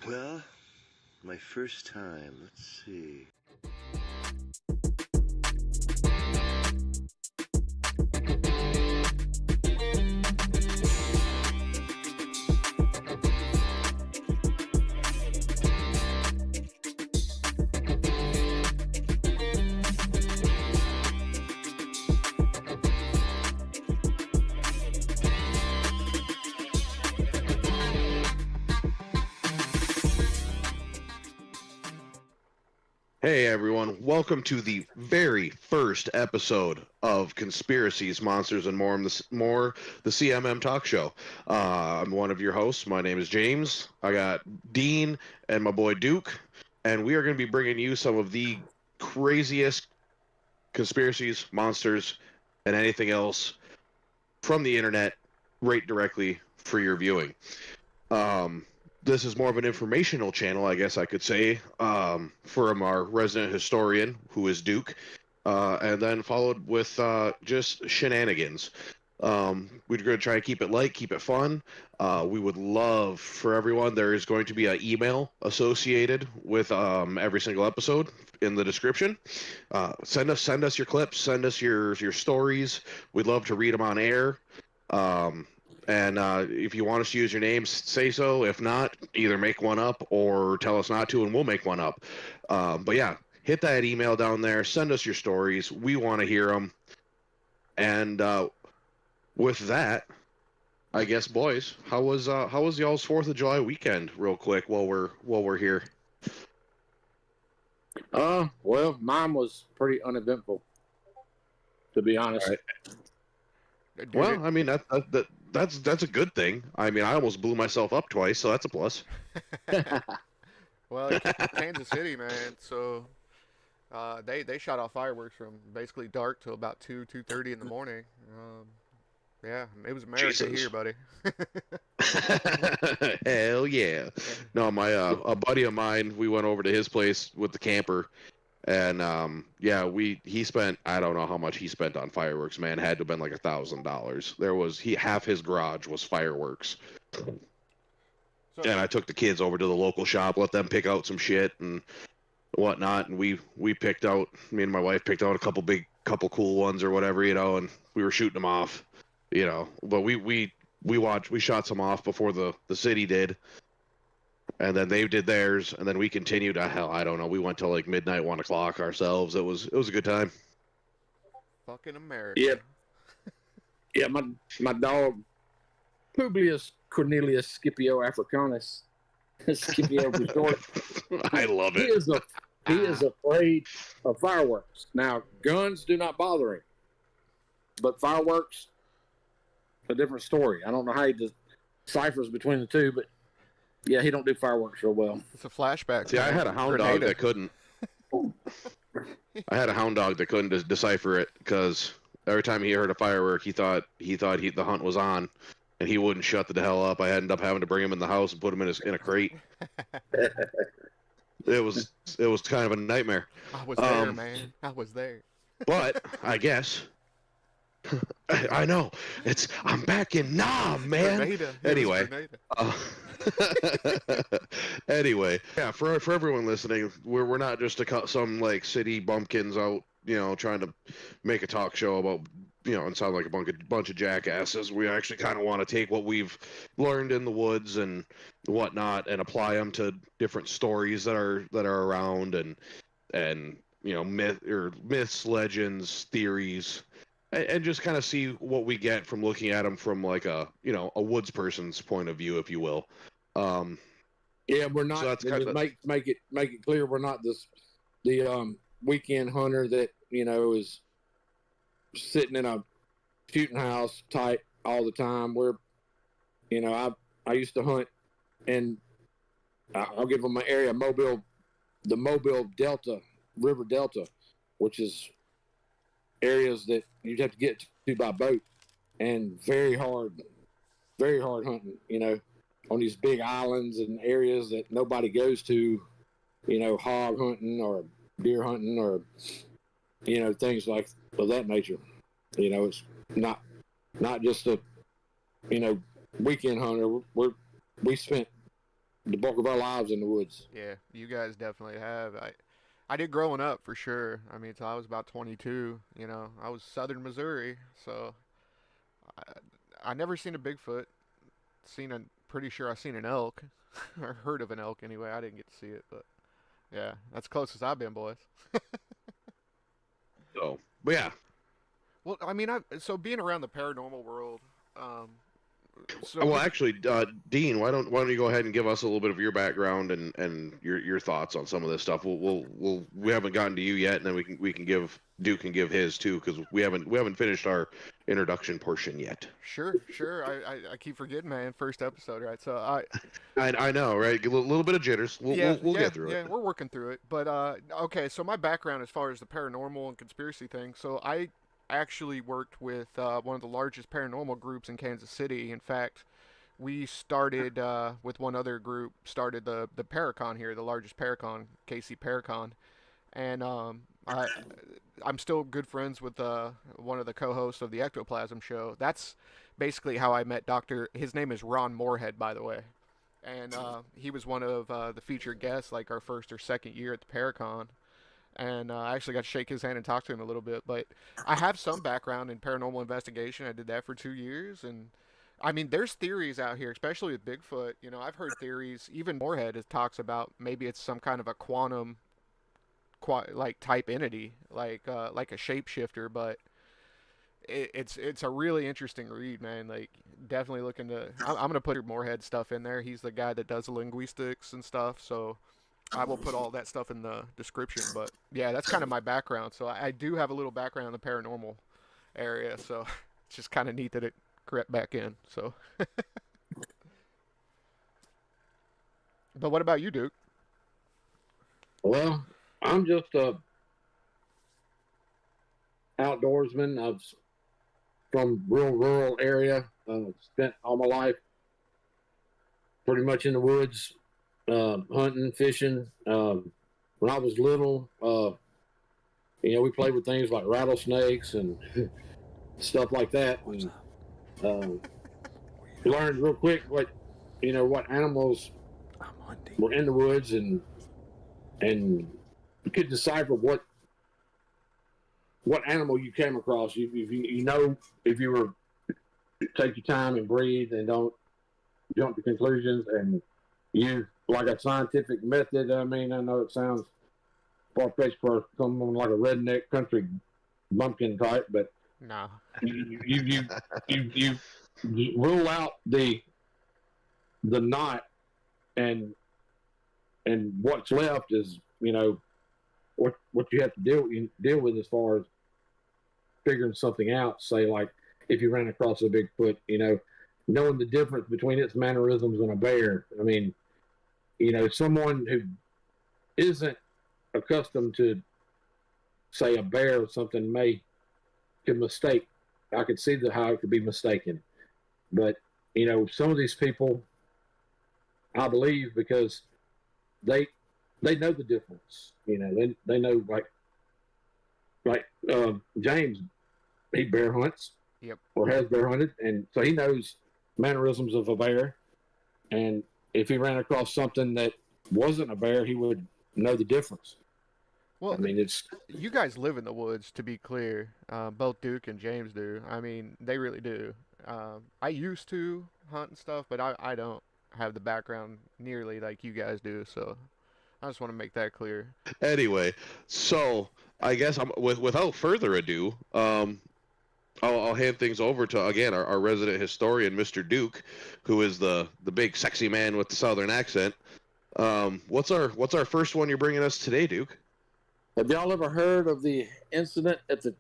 Well, my first time, let's see. Hey everyone, welcome to the very first episode of Conspiracies, Monsters, and More, the CMM Talk Show. I'm one of your hosts. My name is James. I got Dean and my boy Duke, and we are going to be bringing you some of the craziest conspiracies, monsters, and anything else from the internet right directly for your viewing. This is more of an informational channel, I guess I could say, from our resident historian, who is Duke, and then followed with just shenanigans. We're going to try to keep it light, keep it fun. We would love for everyone. There is going to be an email associated with every single episode in the description. Send us your clips, send us your stories. We'd love to read them on air. And if you want us to use your names, say so. If not, either make one up or tell us not to, and we'll make one up. But yeah, hit that email down there. Send us your stories. We want to hear them. And with that, I guess, boys, how was y'all's 4th of July weekend? Real quick, while we're here. Well, mine was pretty uneventful, to be honest. All right. Well, I mean that's a good thing. I mean, I almost blew myself up twice, so that's a plus. Well, Kansas City, man. So they shot off fireworks from basically dark till about 2:30 in the morning. Yeah, it was America Jesus. here, buddy. Hell yeah! No, my a buddy of mine, we went over to his place with the camper, and yeah, he spent, I don't know how much he spent on fireworks. Man, had to have been like $1,000. There was half his garage was fireworks. So, And I took the kids over to the local shop, let them pick out some shit and whatnot, and we picked out, me and my wife picked out a couple cool ones or whatever, and we were shooting them off, But we shot some off before the city did, and then they did theirs, and then we continued. Hell, I don't know. We went till like midnight, 1 o'clock ourselves. It was a good time. fucking America. Yep. Yeah, my dog, Publius Cornelius Scipio Africanus, Scipio Resort. I love it. He is afraid of fireworks. Now, guns do not bother him, but fireworks, a different story. I don't know how he deciphers between the two, but yeah, he don't do fireworks real well. It's a flashback. See, I had a hound dog that couldn't. I had a hound dog that couldn't decipher it because every time he heard a firework, he thought the hunt was on, and he wouldn't shut the hell up. I ended up having to bring him in the house and put him in a crate. It was kind of a nightmare. I was there, man. I was there. But I guess I know I'm back in Nam, man. Grenada. Anyway, anyway, yeah. For everyone listening, we're not just some like city bumpkins out, trying to make a talk show about, and sound like a bunch of jackasses. We actually kind of want to take what we've learned in the woods and whatnot and apply them to different stories that are around and myths, legends, theories. And just kind of see what we get from looking at them from like a woods person's point of view, if you will. Yeah, we're not. So that's make it clear we're not the weekend hunter that is sitting in a shooting house type all the time. We're, I used to hunt, and I'll give them my area, the Mobile Delta, River Delta, which is areas that you'd have to get to by boat, and very hard hunting, on these big islands and areas that nobody goes to, hog hunting or deer hunting or, things like of that nature. It's not just a, weekend hunter. We spent the bulk of our lives in the woods. Yeah, you guys definitely have. I did growing up for sure. I mean, until I was about 22. You know, I was Southern Missouri, so I never seen a Bigfoot. Pretty sure I seen an elk, or heard of an elk anyway. I didn't get to see it, but yeah, that's close as I've been, boys. So, but yeah. Well, I mean, so being around the paranormal world, Well, actually, Dean, why don't you go ahead and give us a little bit of your background and your thoughts on some of this stuff? We haven't gotten to you yet, and then we can give Duke can give his too, because we haven't finished our introduction portion yet. Sure. I keep forgetting, man. First episode, right? So I know, right? A little bit of jitters. We'll get through it. Yeah, we're working through it. But okay, so my background as far as the paranormal and conspiracy thing. So I actually worked with one of the largest paranormal groups in Kansas City. In fact, we started with one other group, started the Paracon here, the largest Paracon, KC Paracon, and I'm still good friends with one of the co-hosts of the Ectoplasm show. That's basically how I met his name is Ron Moorhead, by the way, and he was one of the featured guests, like our first or second year at the Paracon. And I actually got to shake his hand and talk to him a little bit. But I have some background in paranormal investigation. I did that for 2 years. And, I mean, there's theories out here, especially with Bigfoot. You know, I've heard theories. Even Moorhead talks about maybe it's some kind of a quantum, like, type entity, like a shapeshifter. But it's a really interesting read, man. Like, definitely looking to... I'm going to put your Moorhead stuff in there. He's the guy that does the linguistics and stuff, so... I will put all that stuff in the description, but yeah, that's kind of my background. So I do have a little background in the paranormal area, so it's just kind of neat that it crept back in. So, but what about you, Duke? Well, I'm just a outdoorsman. I've from real rural area. Spent all my life pretty much in the woods. Hunting, fishing. When I was little, we played with things like rattlesnakes and stuff like that. And learned real quick what animals were in the woods, and you could decipher what animal you came across. If you were take your time and breathe and don't jump to conclusions and use like a scientific method. I mean, I know it sounds far-fetched for someone like a redneck country bumpkin type, but no, you rule out the knot, and what's left is what you have to deal with as far as figuring something out. Say, like, if you ran across a Bigfoot, knowing the difference between its mannerisms and a bear. I mean, someone who isn't accustomed to, say, a bear or something could mistake. I could see how it could be mistaken. But, some of these people, I believe, because they know the difference. They know, like James, he bear hunts. Yep. Or has bear hunted, and so he knows mannerisms of a bear. And if he ran across something that wasn't a bear, he would know the difference. Well, I mean, you guys live in the woods, to be clear. Both Duke and James do. I mean, they really do. I used to hunt and stuff, but I don't have the background nearly like you guys do. So I just want to make that clear. Anyway, so I guess without further ado, I'll hand things over to, again, our resident historian, Mr. Duke, who is the big sexy man with the southern accent. What's our first one you're bringing us today, Duke? Have y'all ever heard of the incident at the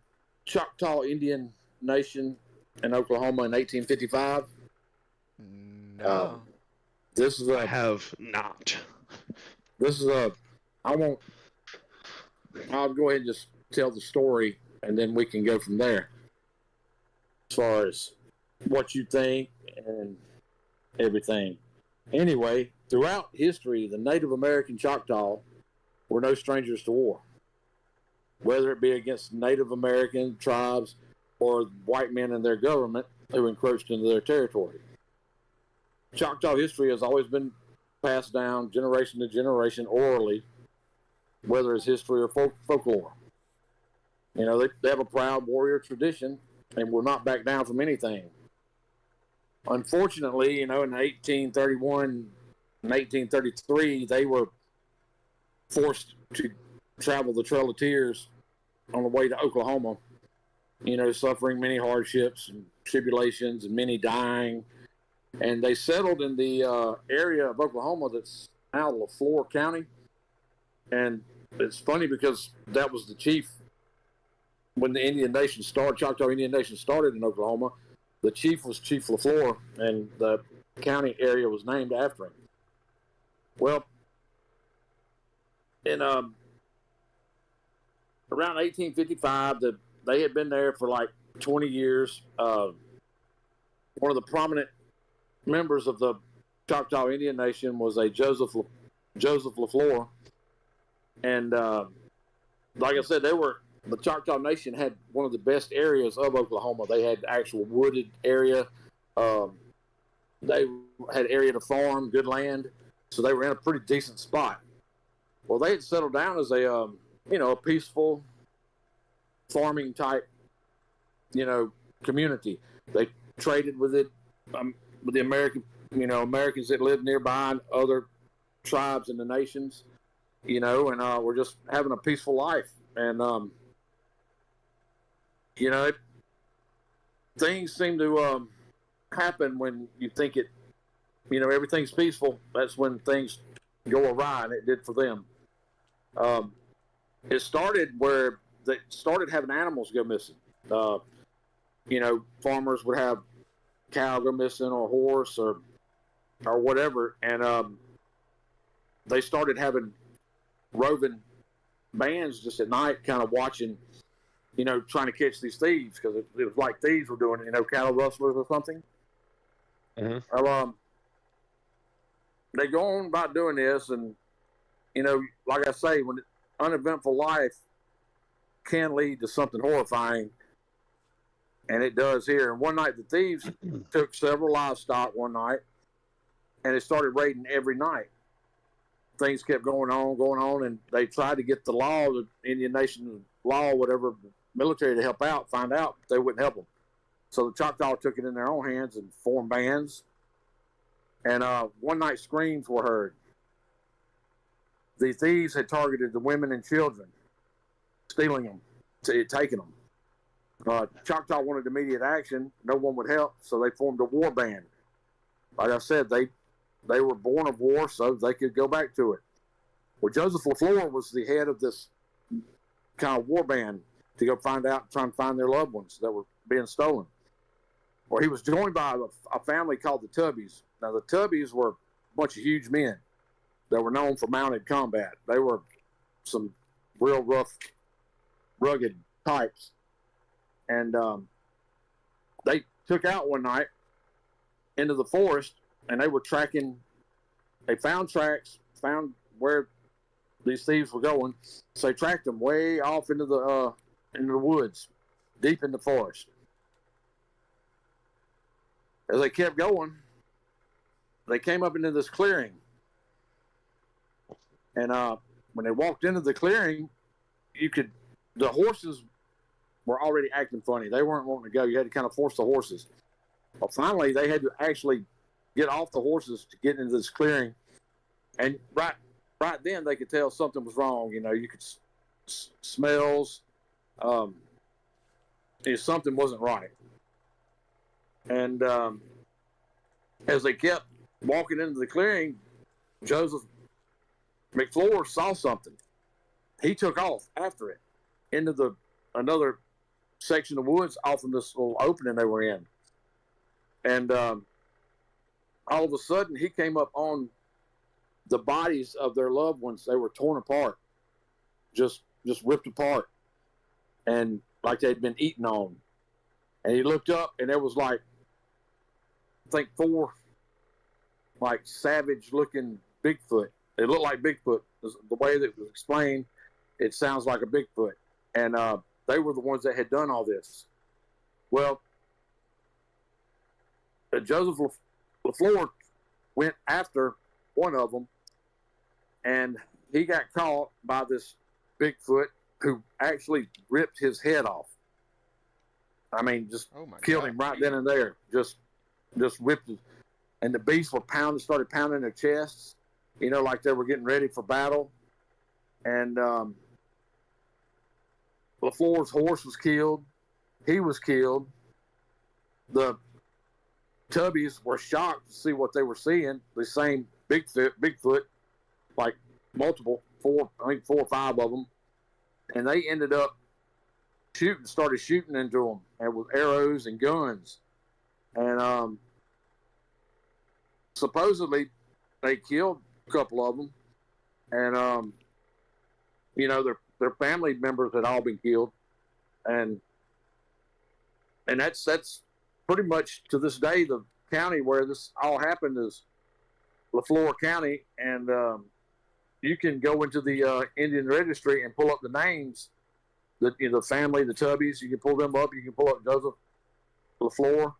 Choctaw Indian Nation in Oklahoma in 1855? No. I have not. I'll go ahead and just tell the story, and then we can go from there. As far as what you think and everything. Anyway, throughout history, the Native American Choctaw were no strangers to war, whether it be against Native American tribes or white men and their government who encroached into their territory. Choctaw history has always been passed down generation to generation orally, whether it's history or folklore. You know, they have a proud warrior tradition and will not back down from anything. Unfortunately, you know, in 1831 and 1833, they were forced to travel the Trail of Tears on the way to Oklahoma, you know, suffering many hardships and tribulations and many dying. And they settled in the area of Oklahoma that's now LaFleur County. And it's funny because that was the chief when the Indian Nation started, Choctaw Indian Nation started in Oklahoma. The chief was Chief LaFleur, and the county area was named after him. Well, in around 1855, they had been there for like 20 years. One of the prominent members of the Choctaw Indian Nation was a Joseph LaFleur, and like I said, the Choctaw Nation had one of the best areas of Oklahoma. They had actual wooded area. They had area to farm, good land, so they were in a pretty decent spot. Well, they had settled down as a peaceful farming type, community. They traded with it, with the Americans that lived nearby and other tribes in the nations, and we're just having a peaceful life. And, things seem to happen when you think everything's peaceful. That's when things go awry, and it did for them. It started where they started having animals go missing. Farmers would have cow go missing, or horse, or whatever, and they started having roving bands just at night, kind of watching, trying to catch these thieves, because it was like thieves were doing it, cattle rustlers or something. Mm-hmm. Well, they go on about doing this, and like I say, when uneventful life can lead to something horrifying, and it does here. And one night the thieves took several livestock one night, and it started raiding every night. Things kept going on, and they tried to get the law, the Indian Nation law, whatever, military to help out, find out, but they wouldn't help them. So the Choctaw took it in their own hands and formed bands. And one night screams were heard. The thieves had targeted the women and children, stealing them, taking them. Choctaw wanted immediate action. No one would help, so they formed a war band. Like I said, they were born of war, so they could go back to it. Well, Joseph LaFleur was the head of this kind of war band to go find out, try and find their loved ones that were being stolen. Well, he was joined by a family called the Tubbies. Now, the Tubbies were a bunch of huge men that were known for mounted combat. They were some real rough, rugged types. And they took out one night into the forest, and they were tracking. They found tracks, found where these thieves were going, so they tracked them way off into the woods, deep in the forest. As they kept going, they came up into this clearing, and when they walked into the clearing, the horses were already acting funny. They weren't wanting to go. You had to kind of force the horses. Well, finally, they had to actually get off the horses to get into this clearing, and right then they could tell something was wrong. You could smells. Something wasn't right. And as they kept walking into the clearing, Joseph McFleur saw something. He took off after it into another section of woods off from this little opening they were in. And all of a sudden, he came up on the bodies of their loved ones. They were torn apart, just ripped apart, and like they'd been eaten on. And he looked up, and there was I think 4 savage-looking Bigfoot. It looked like Bigfoot. The way that it was explained, it sounds like a Bigfoot. And they were the ones that had done all this. Well, Joseph LaFleur went after one of them, and he got caught by this Bigfoot who actually ripped his head off. I mean, just killed him right then and there. Just ripped it. And the beasts were started pounding their chests, like they were getting ready for battle. And LaFleur's horse was killed. He was killed. The Tubbies were shocked to see what they were seeing. The same Bigfoot, like multiple, 4 or 5 of them. And they ended up started shooting into them, and with arrows and guns. And supposedly they killed a couple of them. And, their family members had all been killed. And that's pretty much to this day, the county where this all happened is LaFleur County. And you can go into the Indian registry and pull up the names, the family, the Tubbies. You can pull them up. You can pull up Joseph LaFleur.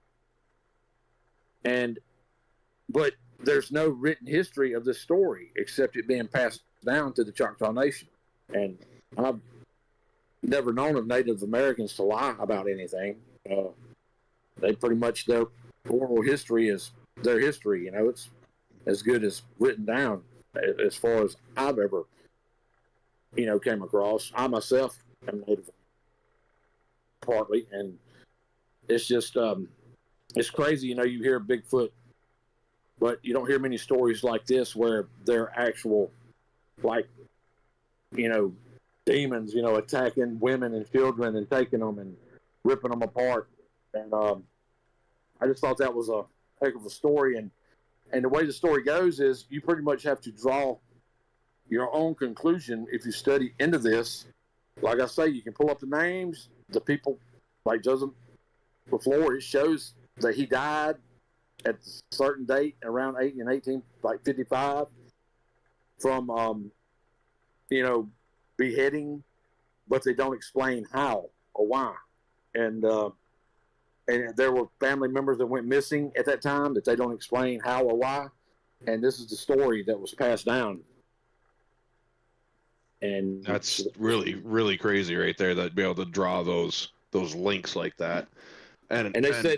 But there's no written history of this story except it being passed down to the Choctaw Nation. And I've never known of Native Americans to lie about anything. They pretty much, their oral history is their history. It's as good as written down as far as I've ever, came across. I myself am Native partly, and it's just, it's crazy. You hear Bigfoot, but you don't hear many stories like this where they're actual, like, demons, attacking women and children and taking them and ripping them apart. And I just thought that was a heck of a story. And the way the story goes is you pretty much have to draw your own conclusion if you study into this. Like I say, you can pull up the names, the people like Joseph LaFleur. It shows that he died at a certain date around 1855 from beheading, but they don't explain how or why. And there were family members that went missing at that time that they don't explain how or why. And this is the story that was passed down. And that's really, really crazy right there, that be able to draw those links like that. And they said,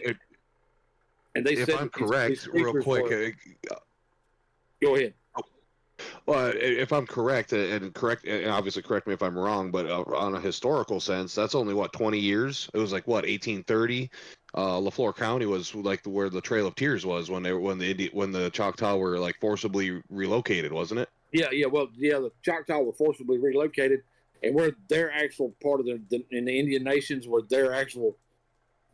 if I'm correct, real quick, go ahead. Well, if I'm correct, and obviously correct me if I'm wrong, but on a historical sense, that's only 20 years. It was 1830. LaFleur County was where the Trail of Tears was when the Choctaw were forcibly relocated, wasn't it? Yeah. Well, the Choctaw were forcibly relocated, and where their actual part of in the Indian nations, where their actual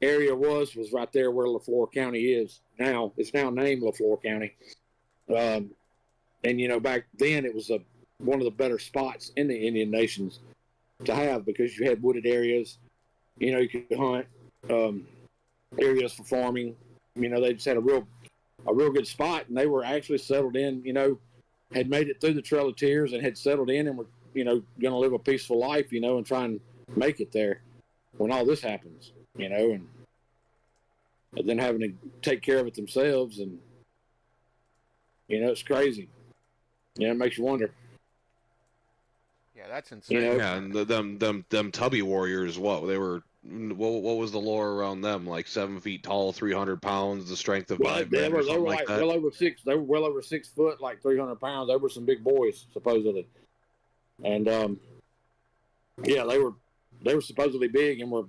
area was right there where LaFleur County is now. It's now named LaFleur County. And back then it was one of the better spots in the Indian nations to have, because you had wooded areas. You could hunt, areas for farming. They just had a real good spot, and they were actually settled in. Had made it through the Trail of Tears and had settled in, and were going to live a peaceful life, and try and make it there when all this happens. And then having to take care of it themselves, and it's crazy. It makes you wonder. Yeah, that's insane. Yeah, and them Tubby warriors, what was the lore around them? 7 feet tall, 300 pounds, the strength of 5 men, or something like that? Well over 6. They were well over 6 foot, 300 pounds. They were some big boys, supposedly. And yeah, they were supposedly big and were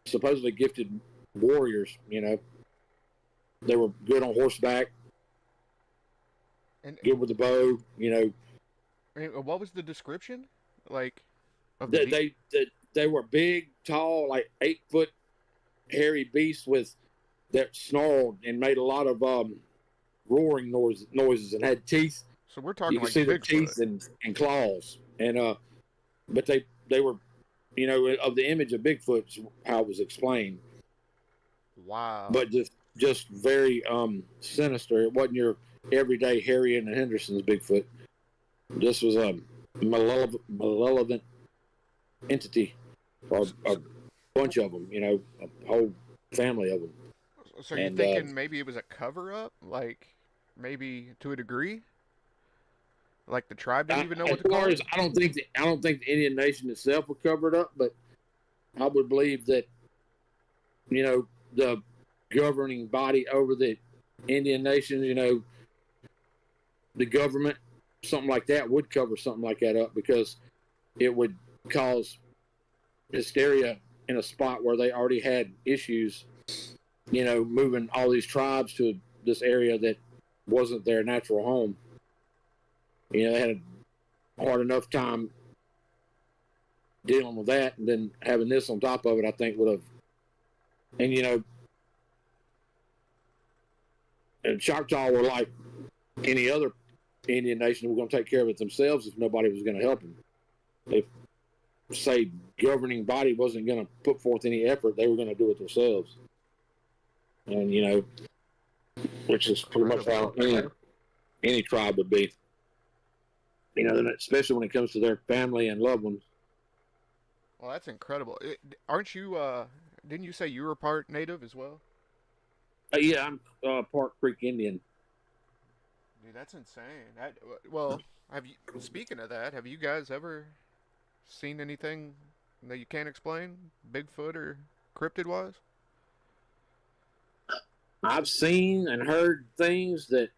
supposedly gifted warriors. They were good on horseback. And good with the bow, What was the description of they were big, tall, 8 foot, hairy beasts that snarled and made a lot of roaring noises and had teeth. So we're talking you can see their teeth and claws, and but they were, of the image of Bigfoot, how it was explained. Wow. But just very sinister. It wasn't your everyday Harry and Henderson's Bigfoot. This was a malevolent entity, or a bunch of them, a whole family of them. So you're thinking maybe it was a cover-up? maybe to a degree. Like the tribe didn't even know As what to call far it. as I don't think the Indian Nation itself would cover it up, but I would believe that the governing body over the Indian Nation, the government, something like that would cover something like that up because it would cause hysteria in a spot where they already had issues, moving all these tribes to this area that wasn't their natural home. They had a hard enough time dealing with that, and then having this on top of it, I think would have. And and Choctaw were like any other Indian nation, were going to take care of it themselves if nobody was going to help them. If, say, governing body wasn't going to put forth any effort, they were going to do it themselves. And which is pretty much how any tribe would be. Especially when it comes to their family and loved ones. Well, that's incredible. Aren't you? Didn't you say you were part Native as well? Yeah, I'm Park Creek Indian. Dude, that's insane. Well, speaking of that, have you guys ever seen anything that you can't explain, Bigfoot or cryptid-wise? I've seen and heard things that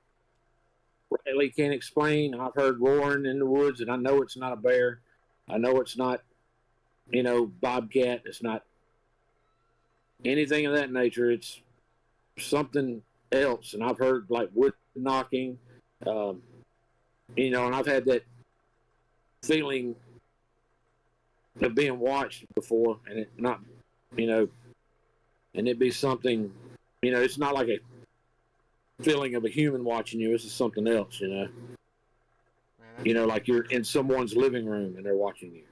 really can't explain. I've heard roaring in the woods, and I know it's not a bear. I know it's not, bobcat. It's not anything of that nature. It's something else. And I've heard like wood knocking, and I've had that feeling of being watched before, and it not, and it be something, it's not like a feeling of a human watching you. It's just something else, Man, like you're in someone's living room and they're watching you.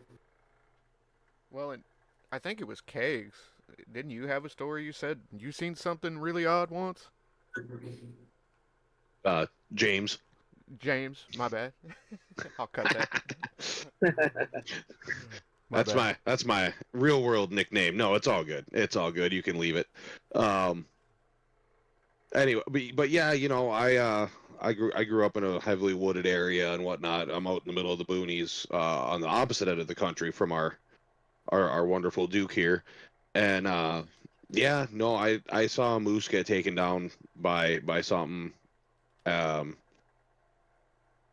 Well, I think it was Kegs. Didn't you have a story? You said you seen something really odd once. James. James, my bad. I'll cut that. That's my real world nickname. No, it's all good. It's all good. You can leave it. Anyway, but yeah, I grew up in a heavily wooded area and whatnot. I'm out in the middle of the boonies, on the opposite end of the country from our wonderful Duke here, and yeah, no, I saw a moose get taken down by something,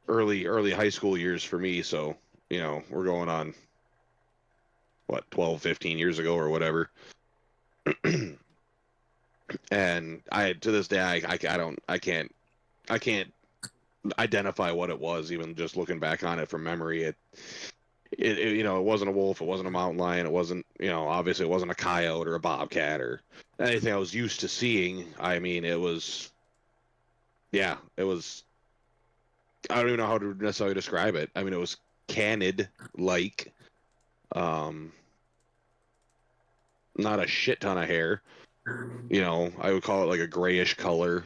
early high school years for me. So we're going on what 12, 15 years ago or whatever. And to this day I can't identify what it was, even just looking back on it from memory. It wasn't a wolf, it wasn't a mountain lion, it wasn't, obviously it wasn't a coyote or a bobcat or anything I was used to seeing. I mean, it was I don't even know how to necessarily describe it. I mean, it was canid like, not a shit ton of hair. I would call it like a grayish color.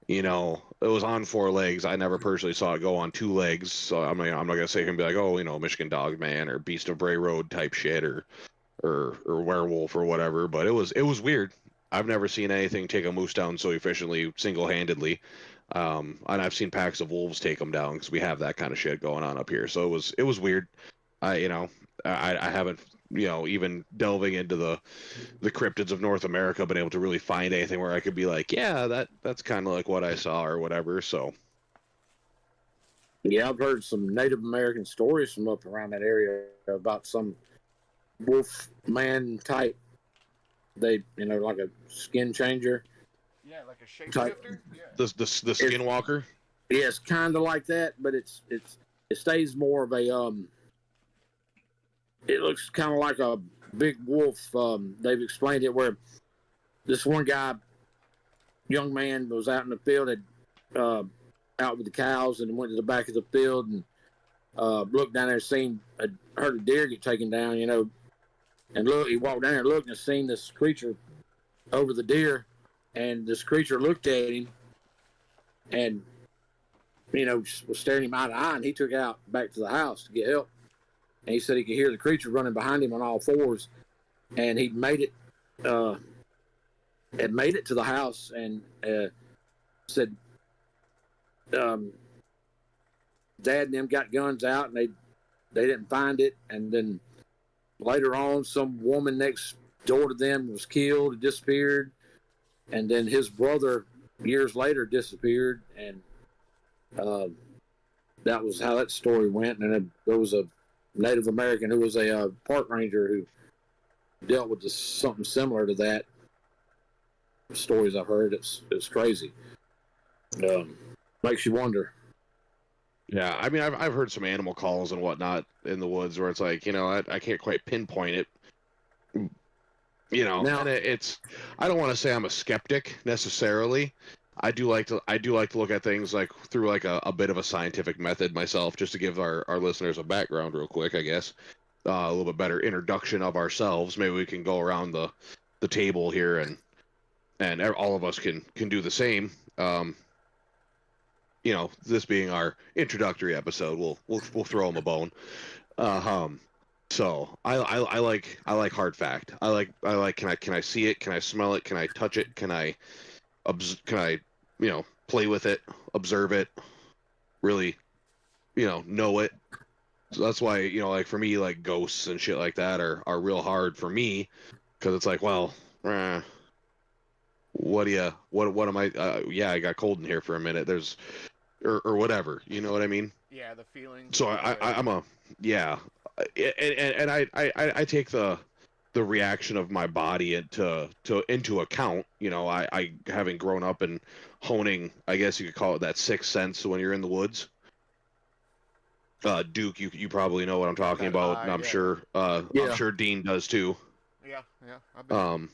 It was on 4 legs. I never personally saw it go on 2 legs, so I'm not gonna say it can be like, oh, Michigan Dog Man or Beast of Bray Road type shit or werewolf or whatever. But it was weird. I've never seen anything take a moose down so efficiently, single-handedly. And I've seen packs of wolves take them down because we have that kind of shit going on up here. So it was weird. I haven't, even delving into the cryptids of North America, been able to really find anything where I could be like, yeah, that's kind of like what I saw or whatever. So yeah, I've heard some Native American stories from up around that area about some wolf man type. They, like a skin changer. Yeah, like a shapeshifter. Yeah. The skinwalker. Yeah, it's kind of like that, but it stays more of a It looks kind of like a big wolf. They've explained it where this one guy, young man, was out in the field, out with the cows, and went to the back of the field and looked down there, heard a deer get taken down, and look, he walked down there, looked, and seen this creature over the deer, and this creature looked at him, and was staring him eye to eye, and he took out back to the house to get help. And he said he could hear the creature running behind him on all 4s, and he'd made it to the house, and said Dad and them got guns out, and they didn't find it. And then later on, some woman next door to them was killed, disappeared, and then his brother years later disappeared, and that was how that story went. And there was a Native American who was a park ranger who dealt with something similar to that. Stories I've heard, it's crazy. Makes you wonder. Yeah, I mean, I've heard some animal calls and whatnot in the woods where it's like, I can't quite pinpoint it. Now, and it's, I don't want to say I'm a skeptic necessarily. I do like to look at things like through like a bit of a scientific method myself, just to give our listeners a background real quick, I guess. A little bit better introduction of ourselves. Maybe we can go around the table here and all of us can do the same. This being our introductory episode, we'll throw them a bone. So I like hard fact. I like can I see it? Can I smell it? Can I touch it? Can I play with it, observe it, really know it. So that's why like for me, like ghosts and shit like that are real hard for me, because it's like, well, what am I? Yeah, I got cold in here for a minute. There's or whatever, you know what I mean? Yeah, the feeling. So I'm a yeah, and I take the reaction of my body into account. I having grown up and honing, I guess you could call it that sixth sense when you're in the woods. Duke, you probably know what I'm talking about, and I'm sure I'm sure Dean does too. Yeah, I've been.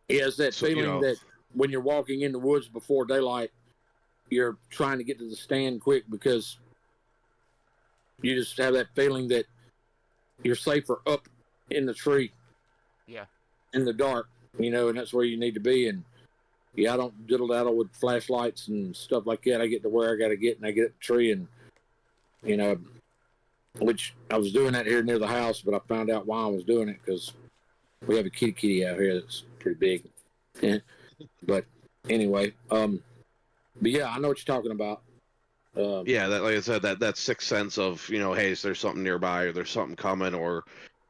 Yeah, it's that feeling that when you're walking in the woods before daylight, you're trying to get to the stand quick because you just have that feeling that you're safer up in the tree. Yeah. In the dark, and that's where you need to be. And I don't diddle-daddle with flashlights and stuff like that. I get to where I got to get, and I get up the tree, and which I was doing that here near the house, but I found out why I was doing it because we have a kitty out here that's pretty big. But anyway, but yeah, I know what you're talking about. Yeah, that, like I said, that sixth sense of hey, is there something nearby, or there's something coming, or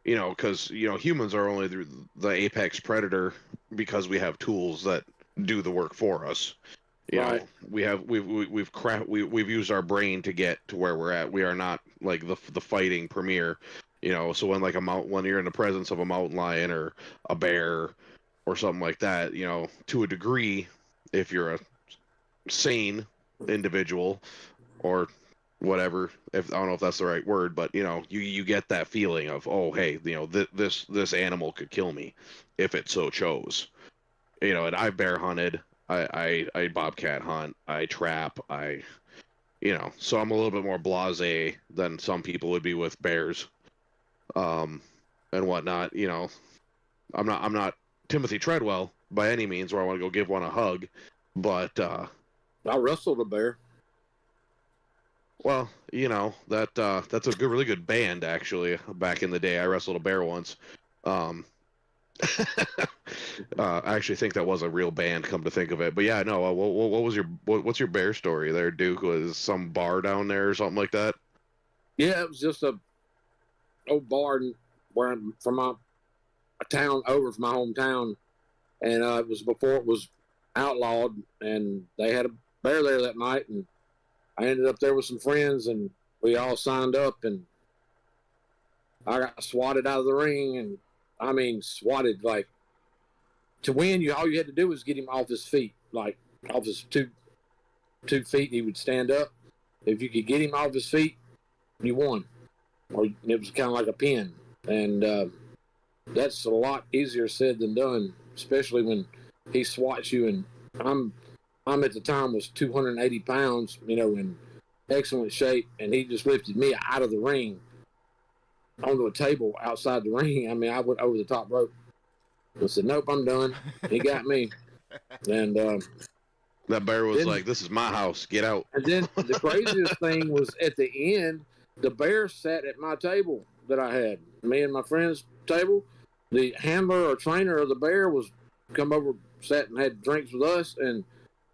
because humans are only the apex predator because we have tools that do the work for us. Right. We've used our brain to get to where we're at. We are not like the fighting premier. So when you're in the presence of a mountain lion or a bear or something like that, to a degree, if you're a sane individual or whatever, I don't know if that's the right word, but you get that feeling of, oh hey, this animal could kill me if it so chose. And I bear hunted, I bobcat hunt, I trap, so I'm a little bit more blasé than some people would be with bears and whatnot. I'm not Timothy Treadwell by any means where I want to go give one a hug, but I wrestled a bear. Well, that's a really good band actually. Back in the day, I wrestled a bear once. I actually think that was a real band, come to think of it. But yeah, no. What's your bear story there, Duke? Was some bar down there or something like that? Yeah, it was just a old bar where I'm from a town over from my hometown, and it was before it was outlawed, and they had a bear there that night, and I ended up there with some friends, and we all signed up, and I got swatted out of the ring, and I mean swatted, like, to win, all you had to do was get him off his feet, like off his two feet, he would stand up. If you could get him off his feet, you won. Or it was kind of like a pin, and that's a lot easier said than done, especially when he swats you, and I'm at the time was 280 pounds, in excellent shape, and he just lifted me out of the ring onto a table outside the ring. I mean, I went over the top rope. I said, nope, I'm done. He got me. And that bear was like, this is my house. Get out. And then the craziest thing was at the end, the bear sat at my table that I had. Me and my friend's table. The handler or trainer of the bear was come over, sat and had drinks with us, and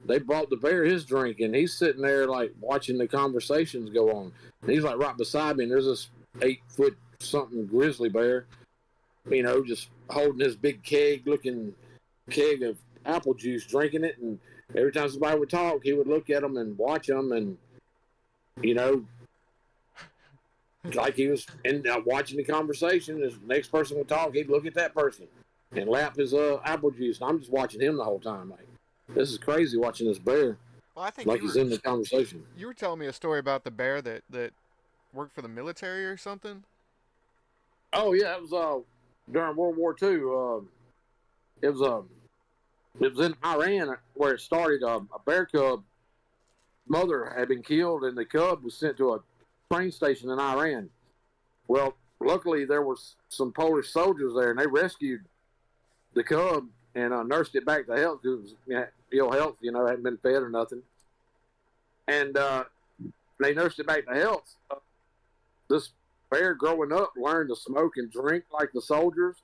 they brought the bear his drink, and he's sitting there like watching the conversations go on. And he's like right beside me, and there's this 8-foot something grizzly bear, you know, just holding this big looking keg of apple juice, drinking it. And every time somebody would talk, he would look at them and watch them, and you know, like he was watching the conversation. As the next person would talk, he'd look at that person and lap his apple juice. And I'm just watching him the whole time. Like, this is crazy watching this bear. Well, I think like he's in the conversation. You were telling me a story about the bear that worked for the military or something. Oh yeah, it was during World War II. It was in Iran where it started. A bear cub mother had been killed, and the cub was sent to a train station in Iran. Well, luckily there was some Polish soldiers there, and they rescued the cub and nursed it back to health because it was ill health, you know, hadn't been fed or nothing. And they nursed it back to health. This bear growing up learned to smoke and drink like the soldiers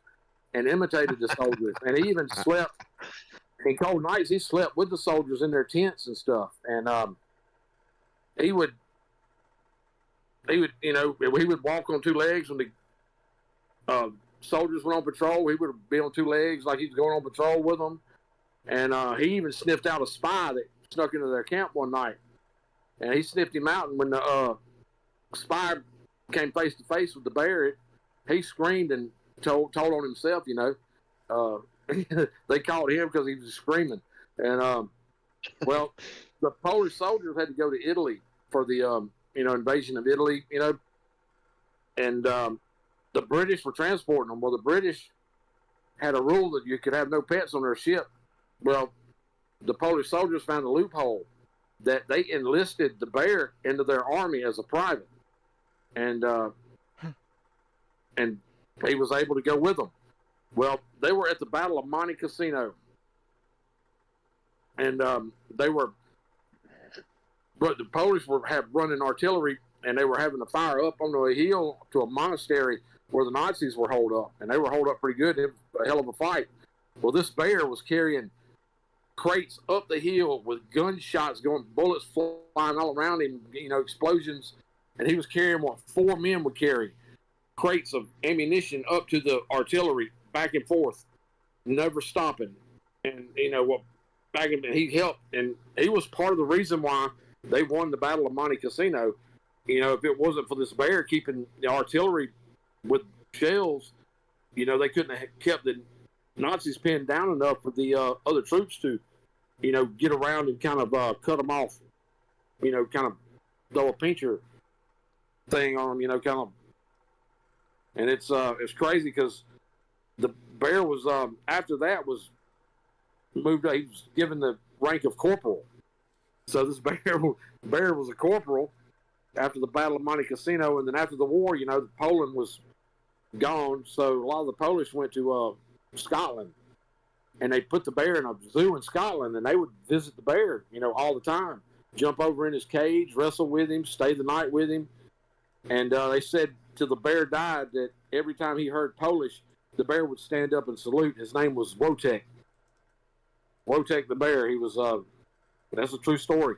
and imitated the soldiers. And he even slept in cold nights. He slept with the soldiers in their tents and stuff. And he would, you know, he would walk on two legs when the soldiers went on patrol. He would be on two legs like he was going on patrol with them. And he even sniffed out a spy that snuck into their camp one night. And he sniffed him out. And when the spy came face to face with the bear, he screamed and told on himself, you know. They caught him because he was screaming. And, well, the Polish soldiers had to go to Italy for the, you know, invasion of Italy, you know. And the British were transporting them. Well, the British had a rule that you could have no pets on their ship. Well, the Polish soldiers found a loophole that they enlisted the bear into their army as a private. And he was able to go with them. Well, they were at the Battle of Monte Cassino. And but the Polish were running artillery, and they were having to fire up on a hill to a monastery where the Nazis were holed up. And they were holed up pretty good. It was a hell of a fight. Well, this bear was carrying crates up the hill with gunshots going, bullets flying all around him, you know, explosions. And he was carrying what 4 men would carry, crates of ammunition up to the artillery, back and forth, never stopping. And, you know, what back and he helped. And he was part of the reason why they won the Battle of Monte Cassino. You know, if it wasn't for this bear keeping the artillery with shells, you know, they couldn't have kept the Nazis pinned down enough for the other troops to, you know, get around and kind of cut them off, you know, kind of throw a pincher thing on them, you know, kind of. And it's crazy because the bear was after that was moved. He was given the rank of corporal. So this bear was a corporal after the Battle of Monte Cassino, and then after the war, you know, Poland was gone. So a lot of the Polish went to Scotland, and they put the bear in a zoo in Scotland, and they would visit the bear, you know, all the time. Jump over in his cage, wrestle with him, stay the night with him. And they said till the bear died that every time he heard Polish, the bear would stand up and salute. His name was Wojtek. Wojtek the bear. He was, that's a true story.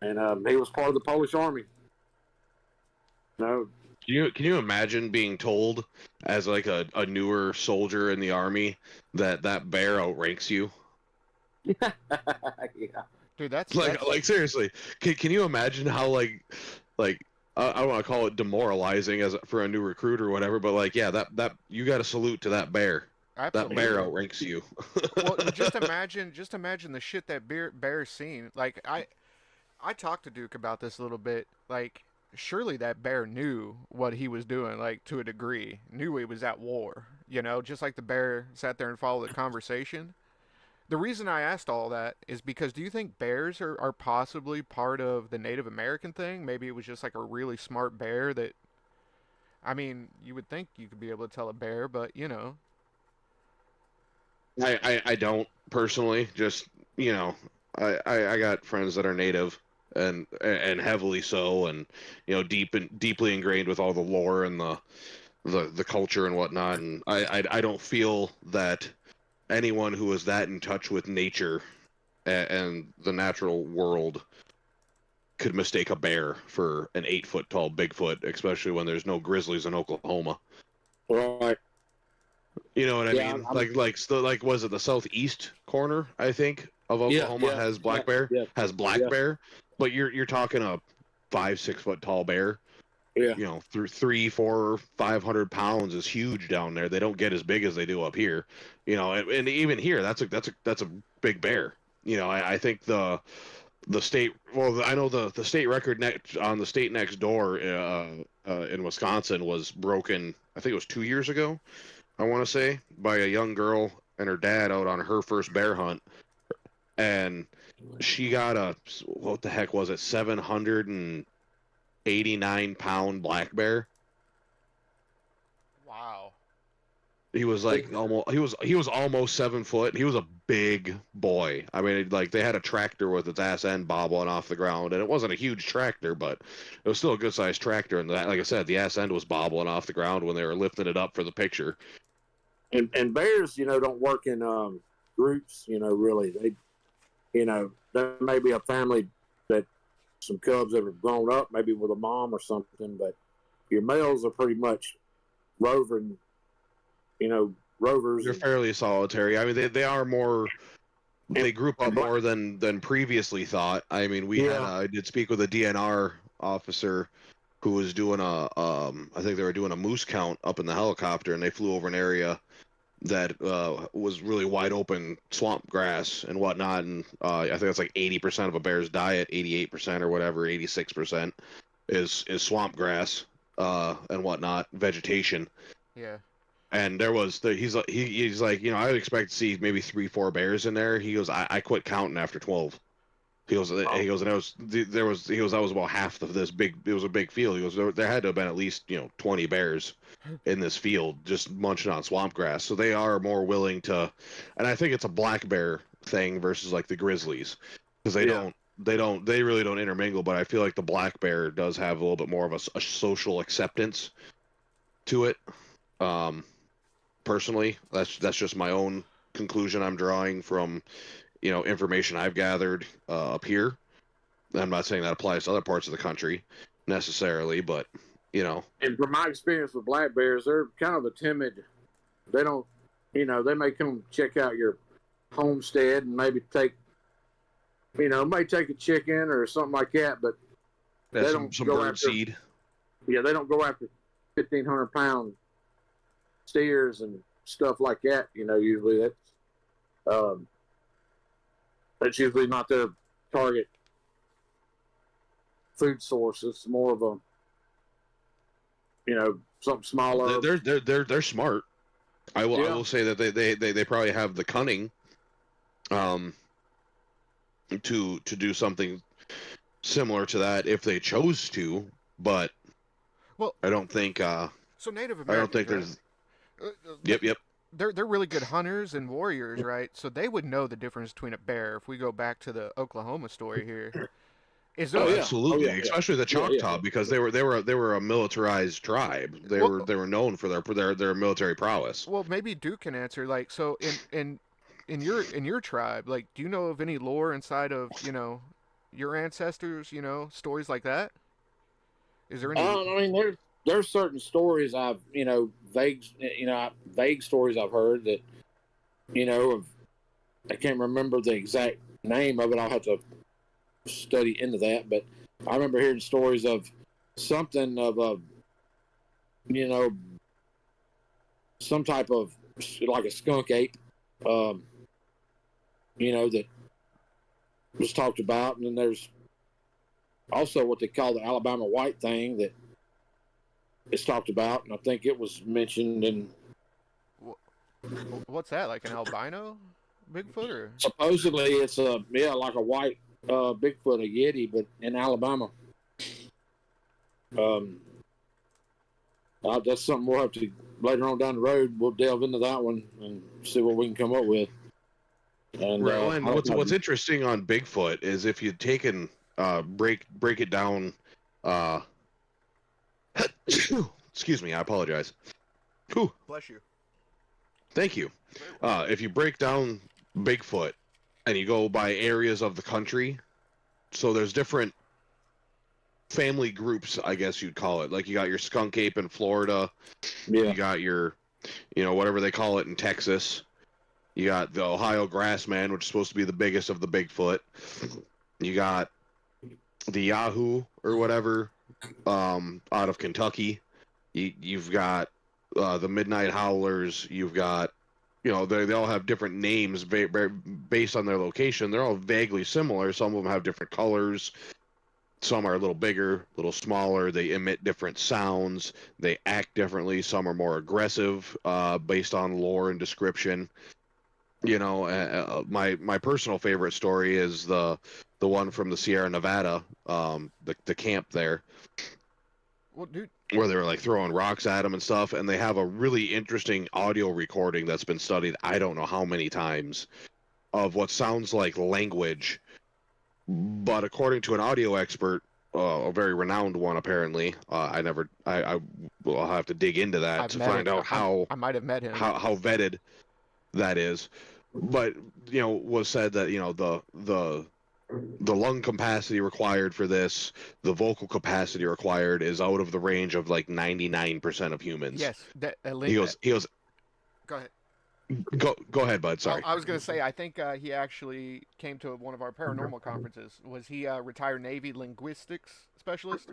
And he was part of the Polish army. No. Can you imagine being told as like a newer soldier in the army that bear outranks you? Yeah. Dude, that's like seriously. Can you imagine how like I don't want to call it demoralizing for a new recruit or whatever, but like, yeah, that you got to salute to that bear. Absolutely. That bear outranks you. Well, just imagine the shit that bear's seen. Like I talked to Duke about this a little bit. Like, surely that bear knew what he was doing, like to a degree. Knew he was at war. You know, just like the bear sat there and followed the conversation. The reason I asked all that is because do you think bears are possibly part of the Native American thing? Maybe it was just like a really smart bear that, I mean, you would think you could be able to tell a bear, but you know. I don't personally, just, you know, I got friends that are Native and heavily so, and, you know, deeply ingrained with all the lore and the culture and whatnot. And I don't feel that anyone who is that in touch with nature and the natural world could mistake a bear for an 8-foot tall Bigfoot, especially when there's no grizzlies in Oklahoma. Right. You know what I Yeah, mean? I'm- Like was it the southeast corner, I think, of Oklahoma has black bear? Yeah. Has black Yeah. bear, but you're talking a 5-6 foot tall bear. Yeah. You know, through 300, 400, 500 pounds is huge down there. They don't get as big as they do up here. You know, and even here, that's a big bear. You know, I think the state. Well, I know the state record on the state next door in Wisconsin was broken. I think it was 2 years ago. I want to say by a young girl and her dad out on her first bear hunt, and she got what the heck was it, 789-pound black bear. Wow. He was like almost 7 foot. He was a big boy. I mean, like they had a tractor with its ass end bobbling off the ground, and it wasn't a huge tractor, but it was still a good sized tractor. And like I said, the ass end was bobbling off the ground when they were lifting it up for the picture. And bears, don't work in groups. Really, there may be a family that some cubs that have grown up, maybe with a mom or something, but your males are pretty much rovers. They're fairly solitary. I mean, they are more. They group up more than previously thought. I mean, I did speak with a DNR officer who was doing I think they were doing a moose count up in the helicopter, and they flew over an area that was really wide open swamp grass and whatnot, and I think it's like 80% of a bear's diet, 88% or whatever, 86% is swamp grass and whatnot, vegetation. Yeah. And there was he's like, I would expect to see maybe 3-4 bears in there. He goes, I quit counting after 12. He goes, and that was about half of this big. It was a big field. He goes, there had to have been at least 20 bears in this field just munching on swamp grass. So they are more willing to, and I think it's a black bear thing versus like the grizzlies, because they really don't intermingle. But I feel like the black bear does have a little bit more of a social acceptance to it. Personally, that's just my own conclusion I'm drawing from information I've gathered up here. I'm not saying that applies to other parts of the country necessarily, but And from my experience with black bears, they're kind of a timid. They don't, they may come check out your homestead and maybe take a chicken or something like that, but they don't some go bird after seed. Yeah, they don't go after 1,500-pound steers and stuff like that. Usually that's usually not their target food source. It's more of a something smaller. They're smart. I will say that they probably have the cunning to do something similar to that if they chose to, but I don't think so Native Americans, I don't think there's Yep. They're really good hunters and warriors, right? So they would know the difference between a bear. If we go back to the Oklahoma story here, absolutely, especially the Choctaw, because they were a militarized tribe. They were known for their military prowess. Well, maybe Duke can answer. Like, so in your tribe, like, do you know of any lore inside of your ancestors? Stories like that. Is there any? I mean, there's certain stories I've vague stories I've heard that I can't remember the exact name of it. I'll have to study into that, but I remember hearing stories of something of a some type of like a skunk ape that was talked about, and then there's also what they call the Alabama white thing that is talked about, and I think it was mentioned in. What's that, like an albino Bigfoot? Or? Supposedly it's like a white Bigfoot, a Yeti, but in Alabama. That's something we'll have to later on down the road. We'll delve into that one and see what we can come up with. And, and what's interesting on Bigfoot is if you take and break it down. Excuse me, I apologize. Bless you. Thank you. If you break down Bigfoot and you go by areas of the country. So there's different family groups, I guess you'd call it. Like you got your skunk ape in Florida. Yeah. You got your, whatever they call it in Texas. You got the Ohio grassman, which is supposed to be the biggest of the Bigfoot. You got the Yahoo or whatever out of Kentucky. You've got the Midnight Howlers. You've got, they all have different names based on their location. They're all vaguely similar. Some of them have different colors. Some are a little bigger, a little smaller. They emit different sounds. They act differently. Some are more aggressive based on lore and description. My personal favorite story is the one from the Sierra Nevada, the camp there. Well, dude, where they were like throwing rocks at them and stuff, and they have a really interesting audio recording that's been studied I don't know how many times of what sounds like language, but according to an audio expert, a very renowned one apparently, I'll have to dig into that to find out how I might have met him, how vetted that is, but was said that the lung capacity required for this, the vocal capacity required is out of the range of like 99% of humans. Yes, he goes. Go ahead. Go ahead, bud. Sorry. I was going to say, I think he actually came to one of our paranormal conferences. Was he a retired Navy linguistics specialist?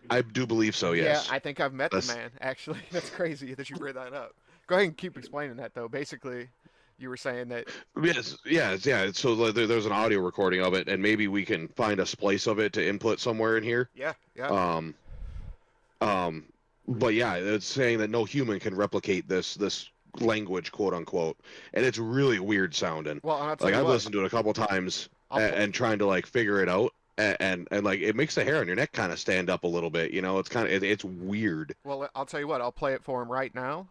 I do believe so, yes. Yeah, I think I've met the man, actually. That's crazy that you bring that up. Go ahead and keep explaining that, though. Basically, you were saying that... Yeah. So there's an audio recording of it, and maybe we can find a splice of it to input somewhere in here. Yeah. But yeah, it's saying that no human can replicate this language, quote unquote, and it's really weird sounding. Well, I've listened to it a couple times and trying to like figure it out, and like it makes the hair on your neck kind of stand up a little bit. It's kind of it's weird. Well, I'll tell you what. I'll play it for him right now.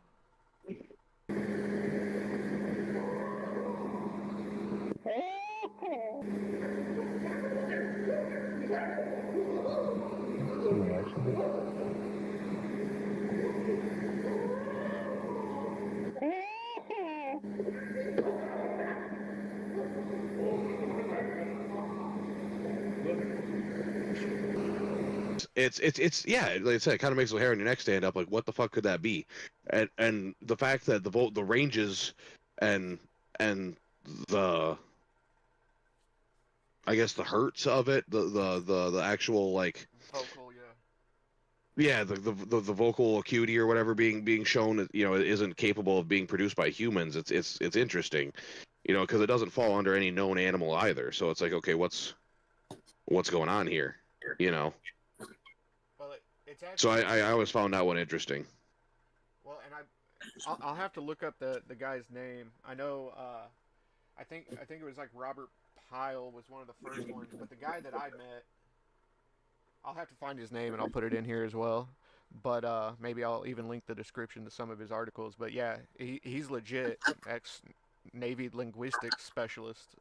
It's yeah, like I said, it kind of makes the hair on your neck stand up. Like, what the fuck could that be? And the fact that the ranges and the, I guess, the hertz of it, the actual like vocal, the vocal acuity or whatever being shown, isn't capable of being produced by humans. It's interesting, because it doesn't fall under any known animal either. So it's like, okay, what's going on here, Well, it's actually... So I always found that one interesting. Well, and I'll have to look up the guy's name. I know, I think it was like Robert Pyle was one of the first ones, but the guy that I met, I'll have to find his name and I'll put it in here as well. But maybe I'll even link the description to some of his articles. But yeah, he's legit ex-Navy linguistics specialist,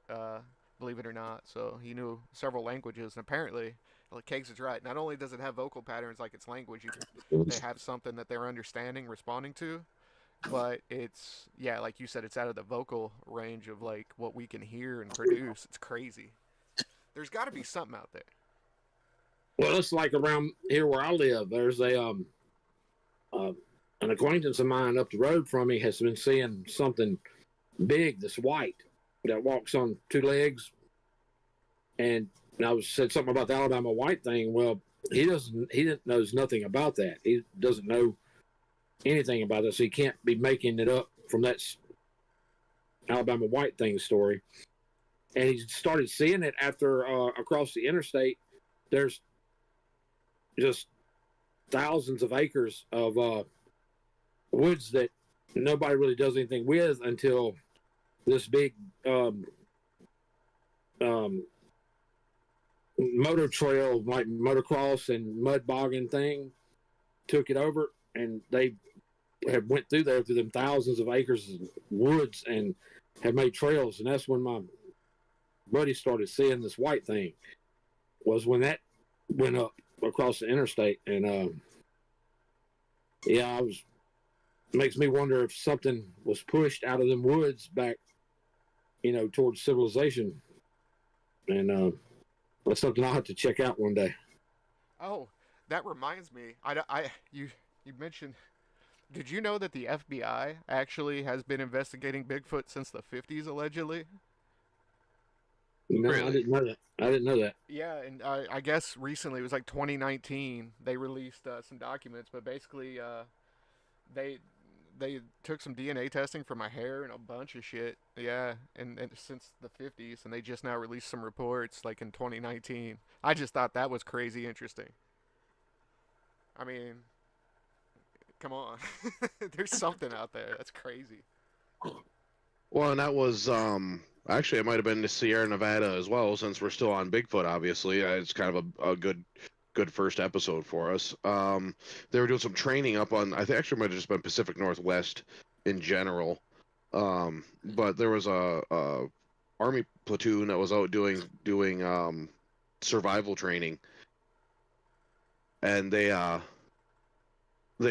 believe it or not. So he knew several languages, and apparently, well, Kegs is right. Not only does it have vocal patterns like its language, they have something that they're understanding, responding to, but it's, yeah, like you said, it's out of the vocal range of like what we can hear and produce. It's crazy. There's got to be something out there. Well, it's like around here where I live. There's an acquaintance of mine up the road from me has been seeing something big that's white that walks on two legs. And I said something about the Alabama white thing. Well, he knows nothing about that. He doesn't know anything about this. So he can't be making it up from that Alabama white thing story. And he started seeing it after across the interstate. There's just thousands of acres of woods that nobody really does anything with until this big motor trail, like motocross and mud bogging thing, took it over, and they have went through them thousands of acres of woods and have made trails. And that's when my buddy started seeing this white thing, was when that went up across the interstate. And makes me wonder if something was pushed out of them woods back towards civilization. And that's something I'll have to check out one day. Oh, that reminds me. You mentioned. Did you know that the FBI actually has been investigating Bigfoot since the 50s, allegedly? No, I Really? didn't know that. I didn't know that. Yeah, and I guess recently, it was like 2019, they released some documents, but basically they they took some DNA testing for my hair and a bunch of shit. Yeah, and since the 50s, and they just now released some reports like in 2019. I just thought that was crazy interesting. I mean, come on. There's something out there. That's crazy. Well, and that was actually it might have been the Sierra Nevada as well, since we're still on Bigfoot. Obviously, it's kind of a good first episode for us. They were doing some training up on. I think actually it might have just been Pacific Northwest in general. But there was a army platoon that was out doing survival training, and they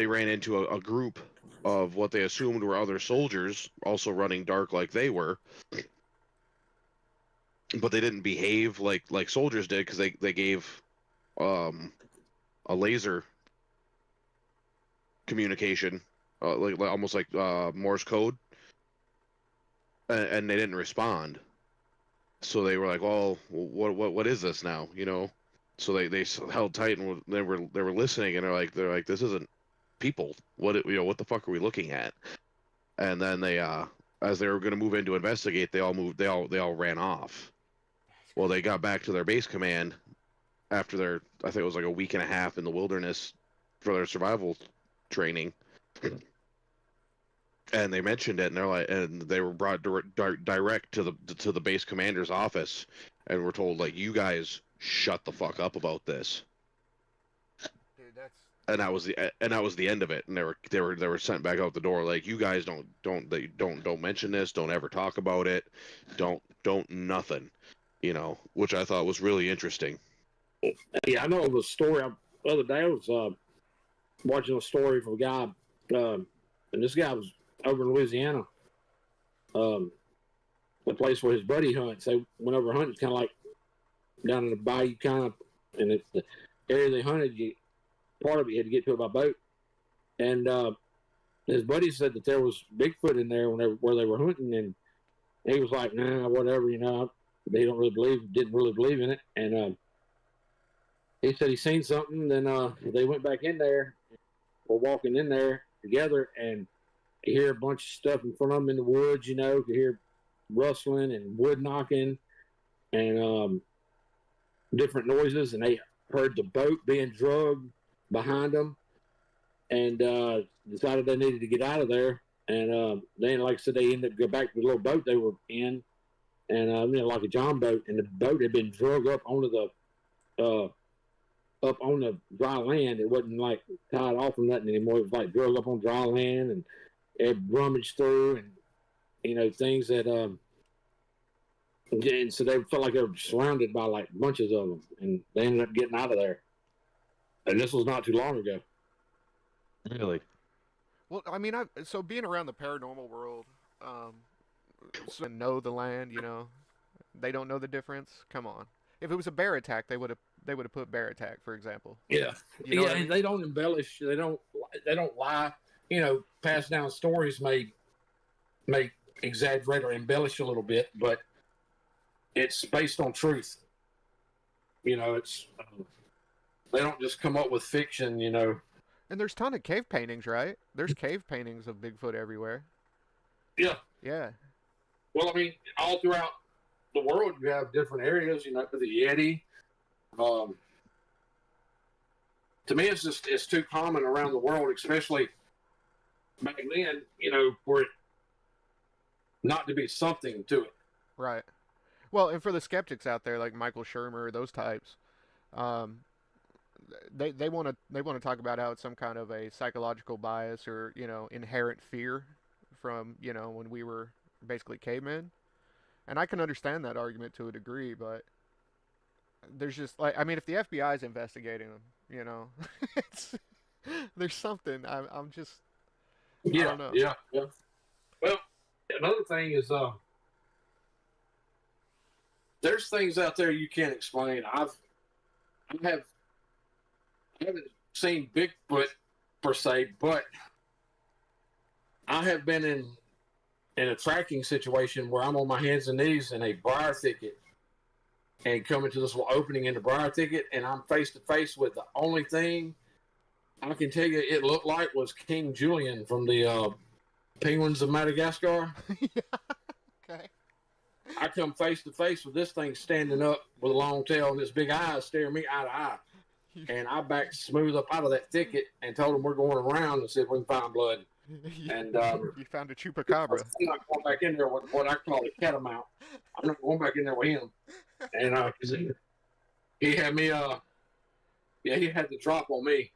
ran into a group of what they assumed were other soldiers, also running dark like they were, but they didn't behave like soldiers did, because they gave a laser communication, like almost like Morse code, and they didn't respond. So they were like, "Well, what is this now?" So they held tight, and they were listening, and they're like, "This isn't people. What the fuck are we looking at?" And then they as they were going to move in to investigate, they all ran off. Well, they got back to their base command after I think it was like a week and a half in the wilderness for their survival training, and they mentioned it, and they were brought direct to the base commander's office, and were told, like, "You guys shut the fuck up about this." Dude, that's And that was the end of it. And they were sent back out the door, like, "You guys don't mention this. Don't ever talk about it. Don't nothing." Which I thought was really interesting. Yeah, I know of a story. The other day I was watching a story from a guy, and this guy was over in Louisiana, the place where his buddy hunts. They went over hunting, kind of like down in the bayou, kind of, and it's the area they hunted. Part of it you had to get to it by boat, and his buddy said that there was Bigfoot in there where they were hunting, and he was like, "Nah, whatever, they didn't really believe in it." And he said he seen something. Then they went back in there, were walking in there together, and you hear a bunch of stuff in front of them in the woods. You hear rustling and wood knocking, and different noises, and they heard the boat being drugged behind them, and decided they needed to get out of there. And then, like I said, they ended up going back to the little boat they were in, and like a John boat, and the boat had been drug up onto the dry land. It wasn't like tied off or nothing anymore. It was like drug up on dry land, and it rummaged through, and things that and so they felt like they were surrounded by like bunches of them, and they ended up getting out of there. And this was not too long ago. Really? well. I mean, so being around the paranormal world, so know the land. They don't know the difference. Come on. If it was a bear attack, they would have put bear attack, for example. Yeah, You know what I and mean? they don't embellish. They don't lie. Pass down stories may exaggerate or embellish a little bit, but it's based on truth. It's they don't just come up with fiction. And there's a ton of cave paintings, right? There's cave paintings of Bigfoot everywhere. Yeah. Yeah. Well, I mean, all throughout the world, you have different areas. The Yeti. To me, it's too common around the world, especially back then. For it not to be something to it. Right. Well, and for the skeptics out there, like Michael Shermer, those types, they want to talk about how it's some kind of a psychological bias or inherent fear from when we were basically cavemen, and I can understand that argument to a degree, but there's just like, I mean, if the FBI is investigating them, it's, there's something. I'm just I Yeah, don't know. yeah. Well, another thing is there's things out there you can't explain. I haven't seen Bigfoot per se, but I have been in a tracking situation where I'm on my hands and knees in a briar thicket and coming to this little opening in the briar thicket, and I'm face to face with the only thing I can tell you it looked like was King Julian from the Penguins of Madagascar. Yeah. Okay. I come face to face with this thing standing up with a long tail and this big eyes staring me eye to eye. And I backed smooth up out of that thicket and told him we're going around and said we can find blood. And you found a chupacabra. I'm not going back in there with what I call a catamount. I'm not going back in there with him. And he had me, he had the drop on me.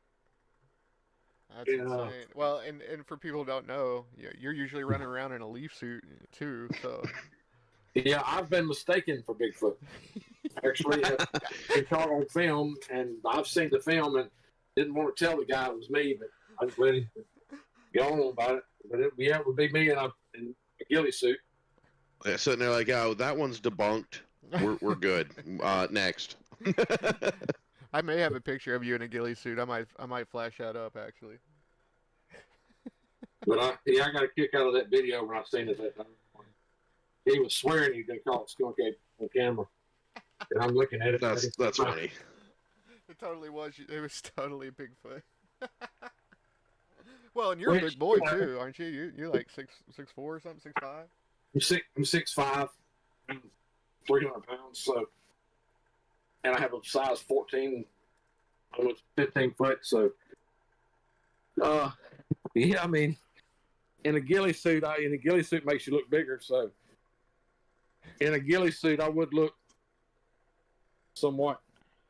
That's insane. Well, and for people who don't know, you're usually running around in a leaf suit too, so. Yeah, I've been mistaken for Bigfoot. Actually, been caught on film, and I've seen the film and didn't want to tell the guy it was me, but I just let him go on about it. But it would be me in a ghillie suit. Yeah, sitting there like, oh, that one's debunked. We're good. Next. I may have a picture of you in a ghillie suit. I might flash that up actually. But I got a kick out of that video when I seen it that time. He was swearing he didn't call it skunk ape on camera, and I'm looking at it. That's funny. It totally was. It was totally Bigfoot. Well, and you're a big boy too, aren't you? You're like 6'4" or something, 6'5". I'm 6'5", I'm 300 pounds. So, and I have a size 14, almost 15 foot. So, yeah, I mean, in a ghillie suit makes you look bigger. So, in a ghillie suit, I would look somewhat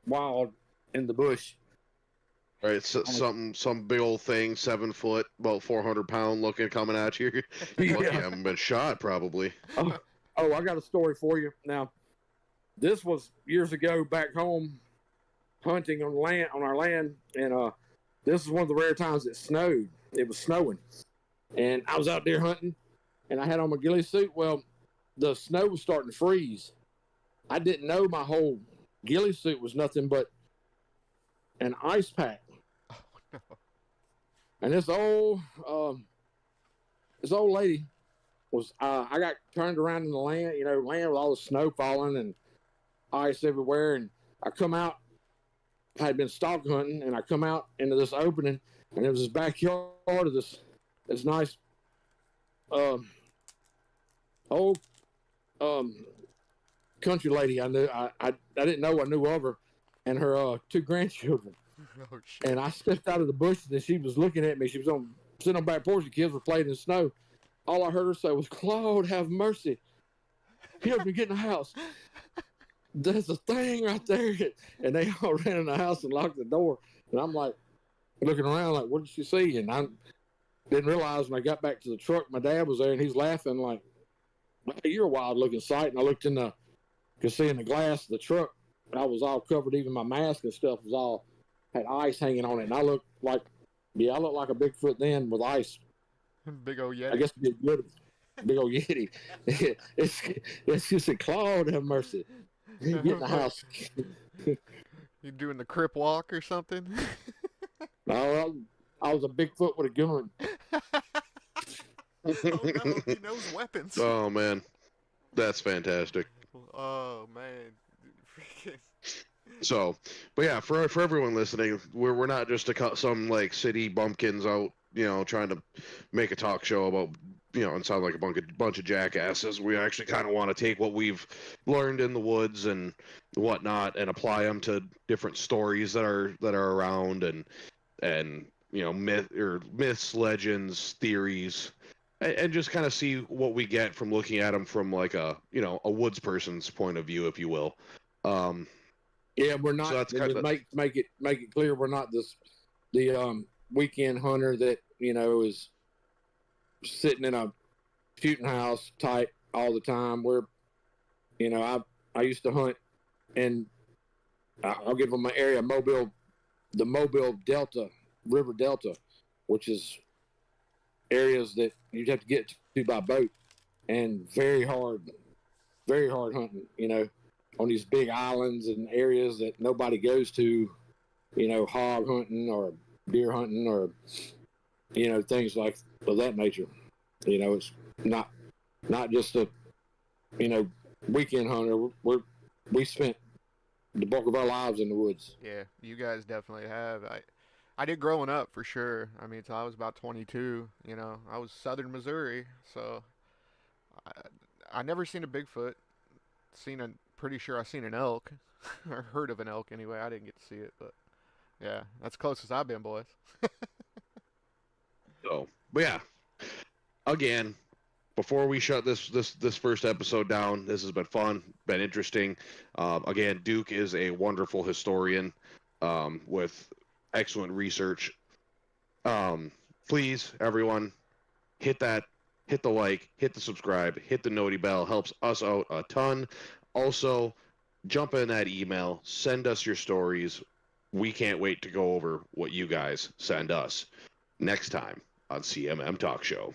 wild in the bush. Right, so some big old thing, 7 foot, about 400 pound looking coming at you. Yeah. Lucky I haven't been shot, probably. Oh, I got a story for you. Now, this was years ago back home, hunting on our land, and this is one of the rare times it snowed. It was snowing, and I was out there hunting, and I had on my ghillie suit. Well, the snow was starting to freeze. I didn't know my whole ghillie suit was nothing but an ice pack. Oh no! And this old lady was. I got turned around in the land, land with all the snow falling and ice everywhere. And I come out. I had been stalk hunting, and I come out into this opening, and it was this backyard of this nice old country lady. I knew. I didn't know I knew of her, and her 2 grandchildren. Oh, shit. And I stepped out of the bushes, and she was looking at me. She was sitting on the back porch. The kids were playing in the snow. All I heard her say was, "Claude, have mercy. Help me get in the house. There's a thing right there." And they all ran in the house and locked the door. And I'm like, looking around like, what did she see? And I didn't realize when I got back to the truck, my dad was there, and he's laughing like, "Hey, you're a wild-looking sight." And I looked could see in the glass of the truck, I was all covered. Even my mask and stuff had ice hanging on it. And I looked like a Bigfoot then with ice. Big old Yeti. I guess it'd be good. Big old Yeti. It's just a Claude, have mercy. Get in the house. You doing the crip walk or something? No, I was a Bigfoot with a gun. Oh no, he knows weapons. Oh man, that's fantastic. Oh man, freaking. So, but yeah, for everyone listening, we're not just some like city bumpkins out, trying to make a talk show about, and sound like a bunch of jackasses. We actually kind of want to take what we've learned in the woods and whatnot and apply them to different stories that are around and myths, legends, theories, and just kind of see what we get from looking at them from like a woods person's point of view, if you will. Yeah, we're not. So that's make it clear we're not the weekend hunter that is sitting in a shooting house type all the time. We're, I used to hunt, and I'll give them my area, the Mobile Delta, River Delta, which is areas that you'd have to get to by boat, and very hard hunting. on these big islands and areas that nobody goes to, you know, hog hunting or deer hunting or, you know, things like of that nature. You know, it's not just a, you know, weekend hunter. We spent the bulk of our lives in the woods. Yeah, you guys definitely have. I did growing up for sure. I mean, until I was about 22. You know, I was Southern Missouri, so I never seen a Bigfoot. Pretty sure I seen an elk, or heard of an elk anyway. I didn't get to see it, but yeah, that's close as I've been, boys. So, but yeah, again, before we shut this first episode down, this has been fun, been interesting. Again, Duke is a wonderful historian with excellent research. Please, everyone, hit the like, hit the subscribe, hit the noti bell. Helps us out a ton. Also, jump in that email, send us your stories. We can't wait to go over what you guys send us next time on CMM Talk Show.